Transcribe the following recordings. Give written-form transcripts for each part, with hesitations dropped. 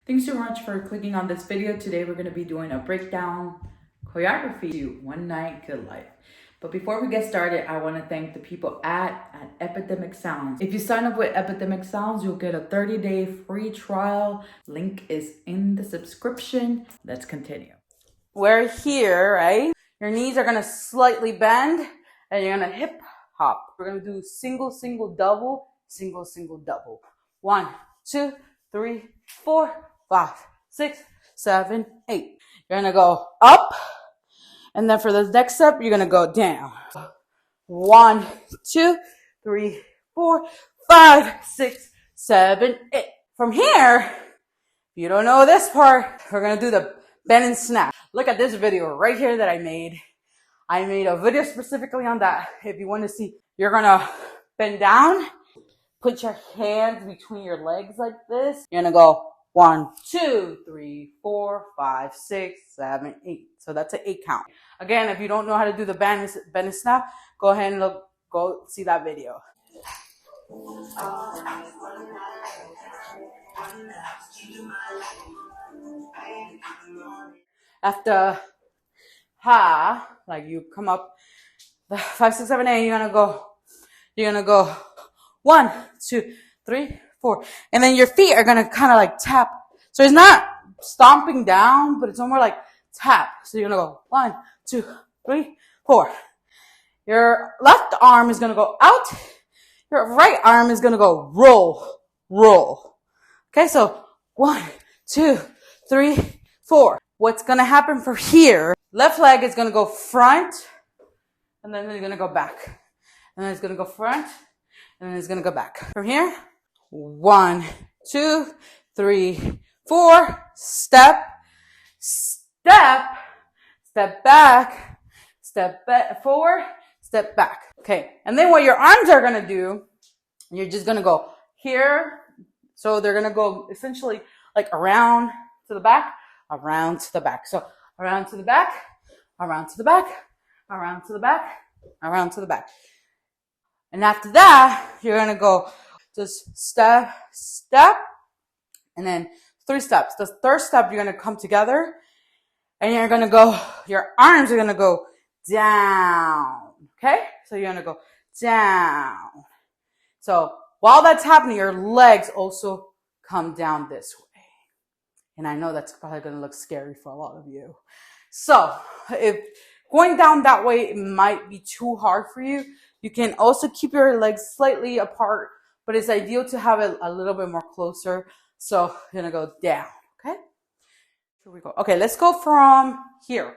Thanks so much for clicking on this video. Today we're going to be doing a breakdown choreography to One Night Good Life. But before we get started, I want to thank the people at Epidemic Sounds. If you sign up with Epidemic Sounds, you'll get a 30-day free trial. Link is in the subscription. Let's continue. We're here, right? Your knees are gonna slightly bend and you're gonna hip hop. We're gonna do single, single, double, single, single, double. 1, 2, 3, 4, 5, 6, 7, 8. You're gonna go up, and then for the next step, you're gonna go down. 1, 2, 3, 4, 5, 6, 7, 8. From here, if you don't know this part, we're gonna do the bend and snap. Look at this video right here that I made. I made a video specifically on that. If you want to see, you're gonna bend down, put your hands between your legs like this. You're gonna go 1, 2, 3, 4, 5, 6, 7, 8. So that's an 8 count. Again, if you don't know how to do the bend and snap, go ahead and go see that video. After ha, like you come up the 5, 6, 7, 8, you're gonna go 1, 2, 3, 4. And then your feet are gonna kind of like tap. So it's not stomping down, but it's more like tap. So you're gonna go 1, 2, 3, 4. Your left arm is gonna go out. Your right arm is gonna go roll, roll. Okay, so 1, 2, 3, 4. What's gonna happen from here? Left leg is gonna go front, and then it's gonna go back. And then it's gonna go front, and then it's gonna go back. From here, 1, 2, 3, 4. Step, step, step back, step back, forward, step back. Okay, and then what your arms are gonna do, you're just gonna go here. So they're gonna go essentially like around to the back, around to the back. So around to the back, around to the back, around to the back, around to the back. And after that, you're gonna go just step, step, and then 3 steps. The third step, you're gonna come together and you're gonna go, your arms are gonna go down. Okay? So you're gonna go down. So while that's happening, your legs also come down this way. And I know that's probably going to look scary for a lot of you. So if going down that way, it might be too hard for you. You can also keep your legs slightly apart, but it's ideal to have it a little bit more closer. So you're going to go down. Okay. Here we go. Okay. Let's go from here.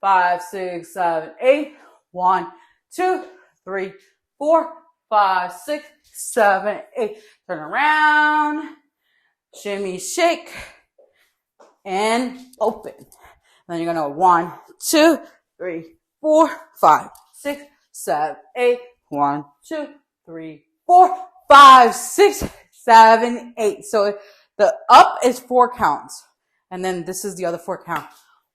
5, 6, 7, 8. 1, 2, 3, 4, 5, 6, 7, 8. Turn around. Shimmy, shake. And open. Then you're gonna 1, 2, 3, 4, 5, 6, 7, 8. 1, 2, 3, 4, 5, 6, 7, 8. So the up is 4 counts. And then this is the other 4 count.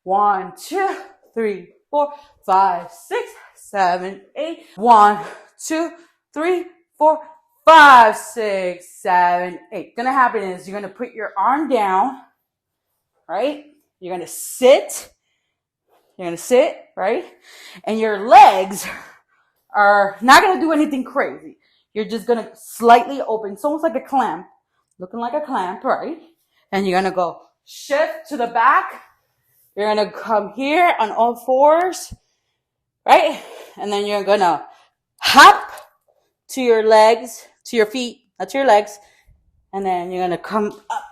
1, 2, 3, 4, 5, 6, 7, 8. 1, 2, 3, 4, 5, 6, 7, 8. Gonna happen is you're gonna put your arm down. Right? You're going to sit. You're going to sit, right? And your legs are not going to do anything crazy. You're just going to slightly open. It's almost like a clamp. Looking like a clamp, right? And you're going to go shift to the back. You're going to come here on all 4s, right? And then you're going to hop to your legs, to your feet, not to your legs. And then you're going to come up.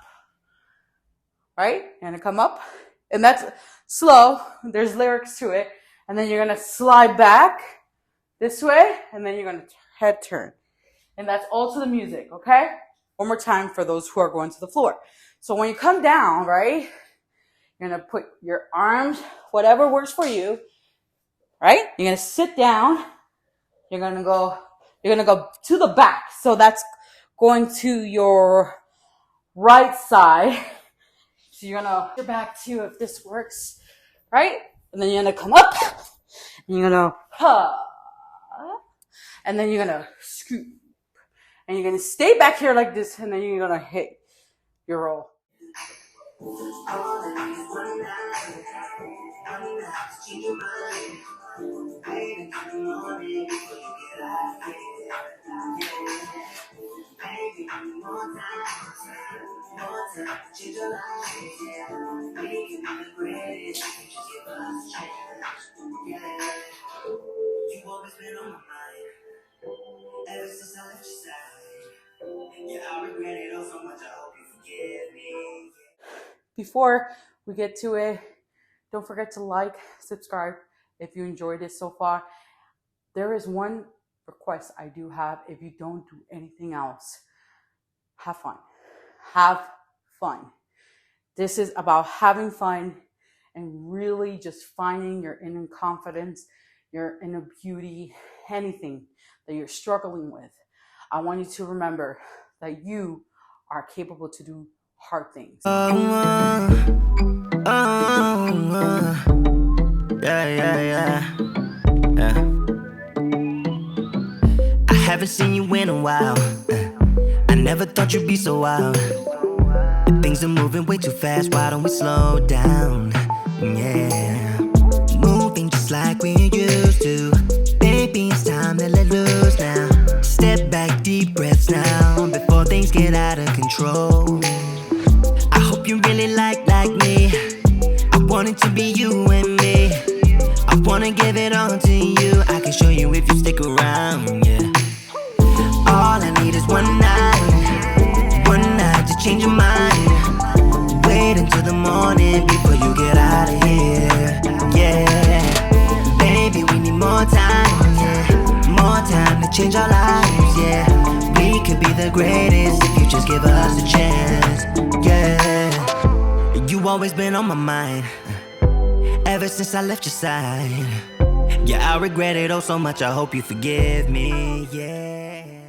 Right? You're gonna come up, and that's slow. There's lyrics to it. And then you're gonna slide back this way, and then you're gonna head turn. And that's all to the music, okay? One more time for those who are going to the floor. So when you come down, right, you're gonna put your arms, whatever works for you, right? You're gonna sit down. You're gonna go to the back. So that's going to your right side. So you're gonna go back to if this works, right? And then you're gonna come up, and you're gonna and then you're gonna scoop, and you're gonna stay back here like this, and then you're gonna hit your roll. All I need is one night to change your mind. Wait until the morning before you get out of here. Yeah. Baby, I need more time to change your life. Yeah. We can be the greatest if you just give us a chance. Yeah. You've always been on my mind ever since I left your side. Yeah, I regret it all so much. I hope you forgive me. Before we get to it, don't forget to like, subscribe if you enjoyed it so far. There is one request I do have. If you don't do anything else, have fun. Have fun. This is about having fun and really just finding your inner confidence, your inner beauty, anything that you're struggling with. I want you to remember that you are capable to do hard things. Yeah. I haven't seen you in a while. I never thought you'd be so wild. Things are moving way too fast. Why don't we slow down? Yeah. Moving just like we used to. Baby, it's time to let loose now. Step back, deep breaths now before things get out of control. I hope you really like me. I want it to be you and me. I wanna give it all to you. I can show you if you stick around, yeah. All I need is one night to change your mind. Wait until the morning before you get out of here, yeah. Baby, we need more time, yeah. More time to change our lives, yeah. We could be the greatest if you just give us a chance, yeah. You always been on my mind ever since I left your side. Yeah, I regret it oh so much. I hope you forgive me, yeah.